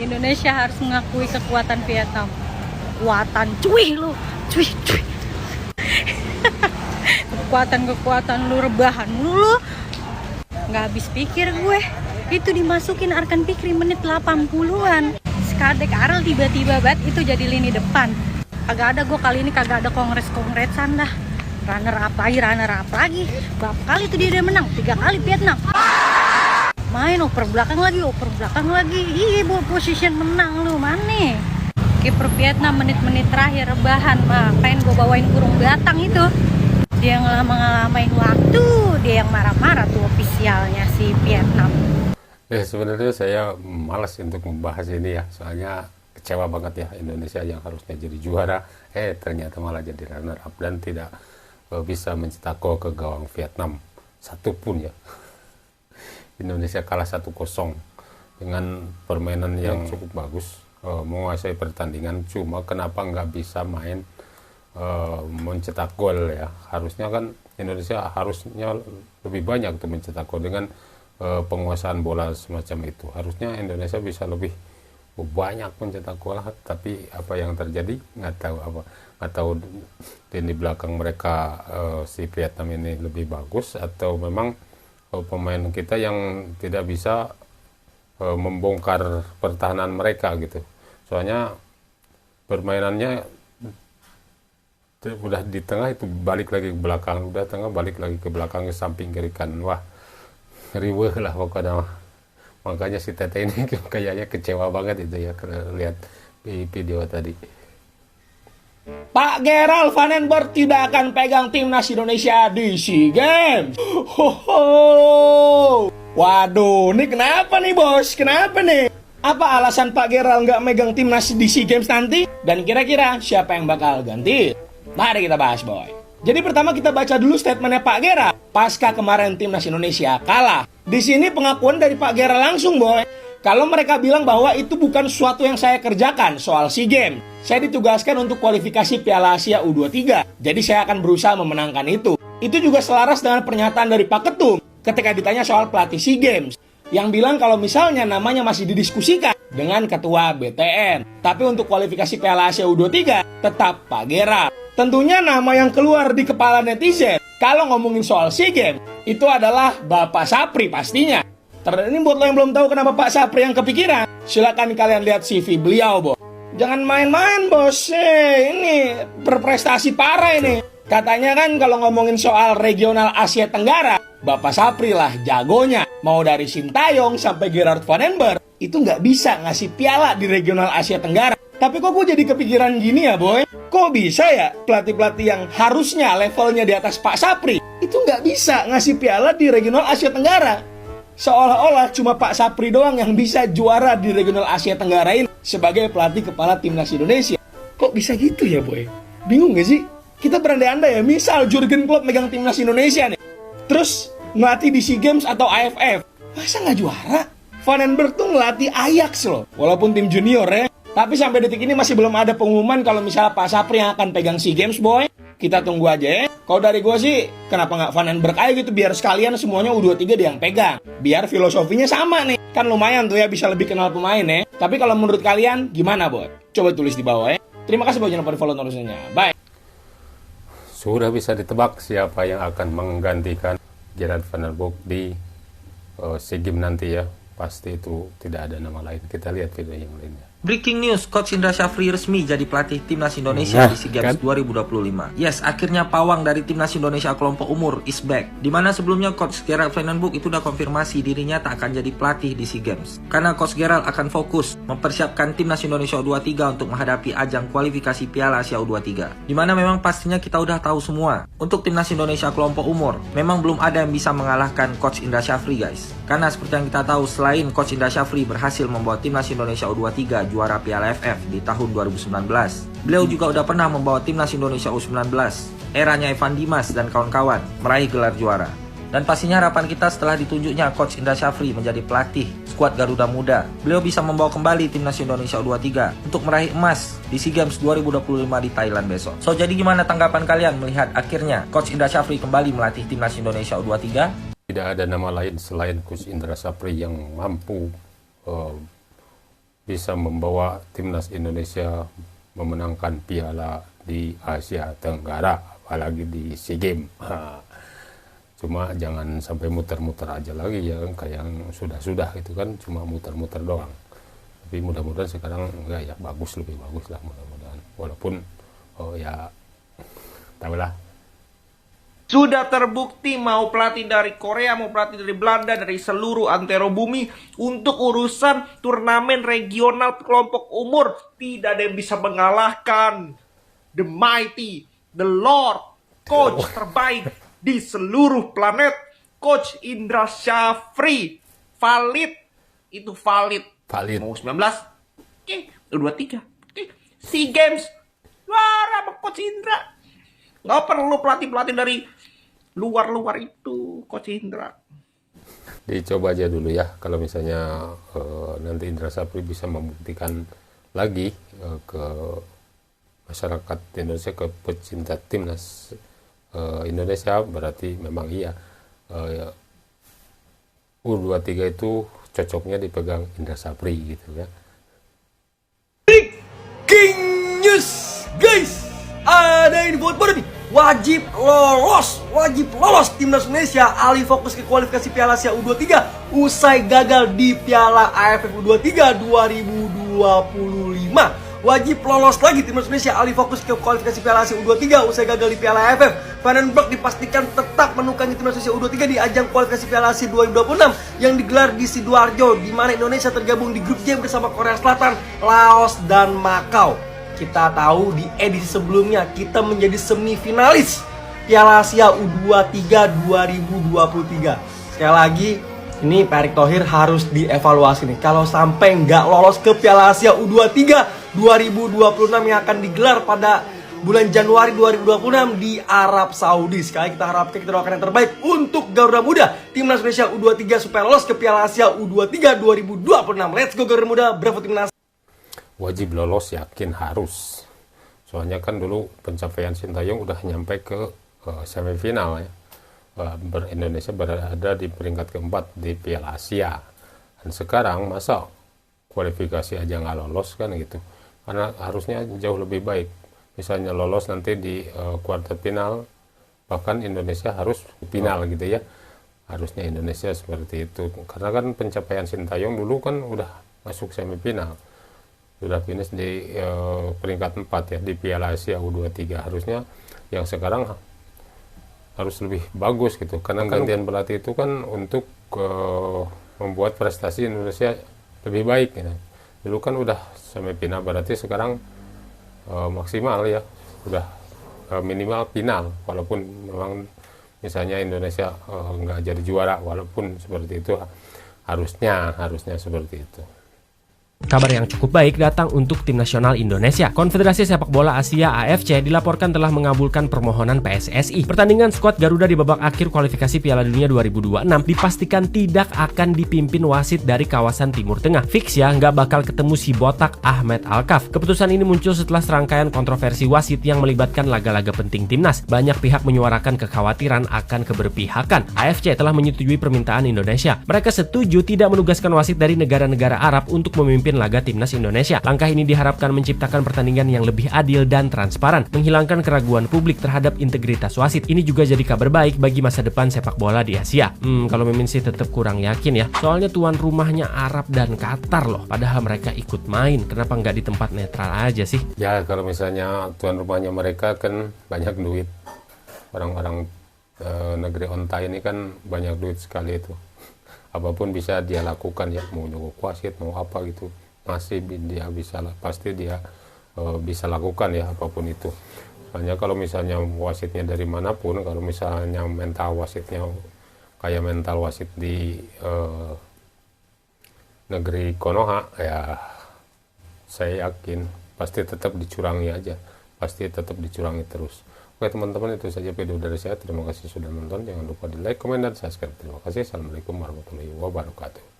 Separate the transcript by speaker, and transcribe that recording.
Speaker 1: Indonesia harus mengakui kekuatan Vietnam. Kekuatan cuy lu, cuy. Kekuatan lu, rebahan lu. Nggak habis pikir gue. Itu dimasukin Arkan Fikri menit 80-an. Skadek Arel tiba-tiba banget itu jadi lini depan. Kagak ada gue kali ini, kagak ada kongresan dah. Runner up lagi. Berapa kali itu dia menang? 3 kali Vietnam. Main oper belakang lagi. Iya, ball position menang lu, mana? Kiper Vietnam menit-menit terakhir rebahan, pengen gue bawain burung batang itu. Dia ngelamain waktu, dia yang marah-marah tuh ofisialnya si Vietnam.
Speaker 2: Sebenarnya saya malas untuk membahas ini ya, soalnya kecewa banget ya, Indonesia yang harusnya jadi juara, ternyata malah jadi runner up dan tidak bisa mencetak gol ke gawang Vietnam satupun ya. Indonesia kalah 1-0 dengan permainan yang cukup bagus, menguasai pertandingan, cuma kenapa nggak bisa main mencetak gol ya. Harusnya kan Indonesia harusnya lebih banyak tuh mencetak gol dengan penguasaan bola semacam itu. Harusnya Indonesia bisa lebih banyak mencetak gol, tapi apa yang terjadi nggak tahu di belakang mereka si Vietnam ini lebih bagus atau memang pemain kita yang tidak bisa membongkar pertahanan mereka gitu. Soalnya permainannya udah di tengah itu balik lagi ke belakang, udah tengah balik lagi ke belakang, ke samping, kiri kanan. Wah, riweh lah pokoknya. Makanya si Tete ini kayaknya kecewa banget itu ya lihat video tadi.
Speaker 3: Pak Gerald Vandenberg tidak akan pegang timnas Indonesia di SEA Games. Waduh, ini kenapa nih bos? Kenapa nih? Apa alasan Pak Gerald nggak megang timnas di SEA Games nanti? Dan kira-kira siapa yang bakal ganti? Mari kita bahas, boy. Jadi pertama kita baca dulu statementnya Pak Gerald pasca kemarin timnas Indonesia kalah. Di sini pengakuan dari Pak Gerald langsung, boy. Kalau mereka bilang bahwa itu bukan sesuatu yang saya kerjakan soal SEA Games. Saya ditugaskan untuk kualifikasi Piala Asia U23. Jadi saya akan berusaha memenangkan itu. Itu juga selaras dengan pernyataan dari Pak Ketum ketika ditanya soal pelatih SEA Games. Yang bilang kalau misalnya namanya masih didiskusikan dengan ketua BTN. Tapi untuk kualifikasi Piala Asia U23 tetap Pak Gerald. Tentunya nama yang keluar di kepala netizen kalau ngomongin soal SEA Games itu adalah Bapak Sapri pastinya. Ini buat lo yang belum tahu kenapa Pak Sapri yang kepikiran, silakan kalian lihat CV beliau, bos. Jangan main-main, bos. Ini berprestasi parah ini. Katanya kan kalau ngomongin soal regional Asia Tenggara, Bapak Sapri lah jagonya. Mau dari Sintayong sampai Gerard Vandenberg, itu nggak bisa ngasih piala di regional Asia Tenggara. Tapi kok gue jadi kepikiran gini ya, boy? Kok bisa ya pelatih-pelatih yang harusnya levelnya di atas Pak Sapri itu nggak bisa ngasih piala di regional Asia Tenggara? Seolah-olah cuma Pak Sapri doang yang bisa juara di regional Asia Tenggara ini sebagai pelatih kepala timnas Indonesia. Kok bisa gitu ya, boy? Bingung gak sih? Kita berandai-andai ya, misal Jurgen Klopp megang timnas Indonesia nih, terus ngelatih di SEA Games atau AFF, masa nggak juara? Vandenberg tuh ngelatih Ajax loh, walaupun tim junior ya. Tapi sampai detik ini masih belum ada pengumuman kalau misalnya Pak Sapri yang akan pegang SEA Games, boy. Kita tunggu aja ya. Kalau dari gue sih, kenapa nggak Vandenberg aja gitu, biar sekalian semuanya U23 dia yang pegang. Biar filosofinya sama nih. Kan lumayan tuh ya, bisa lebih kenal pemain ya. Tapi kalau menurut kalian, gimana, boy? Coba tulis di bawah ya. Terima kasih buat jangan lupa di follow terusnya. Bye.
Speaker 2: Sudah bisa ditebak siapa yang akan menggantikan Gerard Vandenberg di SEA Games nanti ya. Pasti itu tidak ada nama lain. Kita lihat video yang lainnya.
Speaker 4: Breaking news, Coach Indra Syafri resmi jadi pelatih Timnas Indonesia di SEA Games 2025. Yes, akhirnya pawang dari Timnas Indonesia kelompok umur is back. Dimana sebelumnya Coach Gerald Vandenberg itu udah konfirmasi dirinya tak akan jadi pelatih di SEA Games. Karena Coach Gerald akan fokus mempersiapkan Timnas Indonesia U23 untuk menghadapi ajang kualifikasi Piala Asia U23. Dimana memang pastinya kita udah tahu semua, untuk Timnas Indonesia kelompok umur, memang belum ada yang bisa mengalahkan Coach Indra Syafri, guys. Karena seperti yang kita tahu, selain Coach Indra Syafri berhasil membawa Timnas Indonesia U23 juara Piala AFF di tahun 2019. Beliau juga udah pernah membawa Timnas Indonesia U19, eranya Evan Dimas dan kawan-kawan, meraih gelar juara. Dan pastinya harapan kita setelah ditunjuknya Coach Indra Syafri menjadi pelatih skuad Garuda Muda, beliau bisa membawa kembali Timnas Indonesia U23 untuk meraih emas di SEA Games 2025 di Thailand besok. So, jadi gimana tanggapan kalian melihat akhirnya Coach Indra Syafri kembali melatih Timnas Indonesia U23?
Speaker 2: Tidak ada nama lain selain Coach Indra Syafri yang mampu bisa membawa timnas Indonesia memenangkan piala di Asia Tenggara, apalagi di SEA Games. Cuma jangan sampai muter-muter aja lagi ya kan, kayak yang sudah-sudah gitu kan, cuma muter-muter doang. Tapi mudah-mudahan sekarang enggak ya, bagus, lebih bagus lah mudah-mudahan. Walaupun ya tahulah.
Speaker 4: Sudah terbukti mau pelatih dari Korea, mau pelatih dari Belanda, dari seluruh antero bumi, untuk urusan turnamen regional kelompok umur tidak ada yang bisa mengalahkan the mighty, the Lord, coach terbaik di seluruh planet, Coach Indra Syafri. Valid, itu valid. Mau 19, oke, U23, oke, SEA Games, juara sama Coach Indra. Nggak perlu pelatih-pelatih dari luar-luar itu, Coach Indra.
Speaker 2: Dicoba aja dulu ya, kalau misalnya nanti Indra Syafri bisa membuktikan lagi ke masyarakat Indonesia, ke pecinta timnas Indonesia, berarti memang iya U23 itu cocoknya dipegang Indra Syafri gitu ya.
Speaker 5: Breaking news, guys, ada info baru nih. Wajib lolos timnas Indonesia alih fokus ke kualifikasi Piala Asia U23 usai gagal di Piala AFF U23 2025. Wajib lolos lagi timnas Indonesia alih fokus ke kualifikasi Piala Asia U23 usai gagal di Piala AFF. Vandenberg dipastikan tetap menukangi timnas Indonesia U23 di ajang kualifikasi Piala Asia 2026 yang digelar di Sidoarjo, di mana Indonesia tergabung di grup J bersama Korea Selatan, Laos, dan Makau. Kita tahu di edisi sebelumnya kita menjadi semifinalis Piala Asia U23 2023. Sekali lagi, ini Pak Erick Thohir harus dievaluasi nih. Kalau sampai nggak lolos ke Piala Asia U23 2026 yang akan digelar pada bulan Januari 2026 di Arab Saudi. Sekali kita harapkan, kita doakan yang terbaik untuk Garuda Muda timnas Indonesia U23 supaya lolos ke Piala Asia U23 2026. Let's go Garuda Muda, bravo timnas.
Speaker 2: Wajib lolos, yakin harus. Soalnya kan dulu pencapaian Sintayong udah nyampe ke semifinal ya. Indonesia berada di peringkat keempat di Piala Asia. Dan sekarang masa kualifikasi aja nggak lolos kan gitu. Karena harusnya jauh lebih baik. Misalnya lolos nanti di kuarter final, bahkan Indonesia harus final gitu ya. Harusnya Indonesia seperti itu. Karena kan pencapaian Sintayong dulu kan udah masuk semifinal. Sudah finish di peringkat 4 ya di Piala Asia U23. Harusnya yang sekarang harus lebih bagus gitu. Karena gantian pelatih itu kan untuk membuat prestasi Indonesia lebih baik gitu. Dulu kan udah semifinal, berarti sekarang maksimal ya, udah minimal final. Walaupun memang misalnya Indonesia nggak jadi juara, walaupun seperti itu harusnya seperti itu.
Speaker 6: Kabar yang cukup baik datang untuk tim nasional Indonesia. Konfederasi Sepak Bola Asia AFC dilaporkan telah mengabulkan permohonan PSSI. Pertandingan skuad Garuda di babak akhir kualifikasi Piala Dunia 2026 dipastikan tidak akan dipimpin wasit dari kawasan Timur Tengah. Fix ya, nggak bakal ketemu si botak Ahmed Alkaf. Keputusan ini muncul setelah serangkaian kontroversi wasit yang melibatkan laga-laga penting timnas. Banyak pihak menyuarakan kekhawatiran akan keberpihakan. AFC telah menyetujui permintaan Indonesia. Mereka setuju tidak menugaskan wasit dari negara-negara Arab untuk memimpin laga timnas Indonesia. Langkah ini diharapkan menciptakan pertandingan yang lebih adil dan transparan, menghilangkan keraguan publik terhadap integritas wasit. Ini juga jadi kabar baik bagi masa depan sepak bola di Asia. Kalau Mimin sih tetap kurang yakin ya. Soalnya tuan rumahnya Arab dan Qatar loh. Padahal mereka ikut main. Kenapa nggak di tempat netral aja sih?
Speaker 2: Ya kalau misalnya tuan rumahnya mereka kan banyak duit. Orang-orang negeri onta ini kan banyak duit sekali itu. Apapun bisa dia lakukan ya, mau nyogok wasit, mau apa gitu, masih dia bisa, pasti dia bisa lakukan ya apapun itu. Soalnya kalau misalnya wasitnya dari manapun, kalau misalnya mental wasitnya kayak mental wasit di negeri Konoha, ya saya yakin pasti tetap dicurangi aja, pasti tetap dicurangi terus. Oke teman-teman, itu saja video dari saya. Terima kasih sudah nonton. Jangan lupa di like, komen, dan subscribe. Terima kasih. Assalamualaikum warahmatullahi wabarakatuh.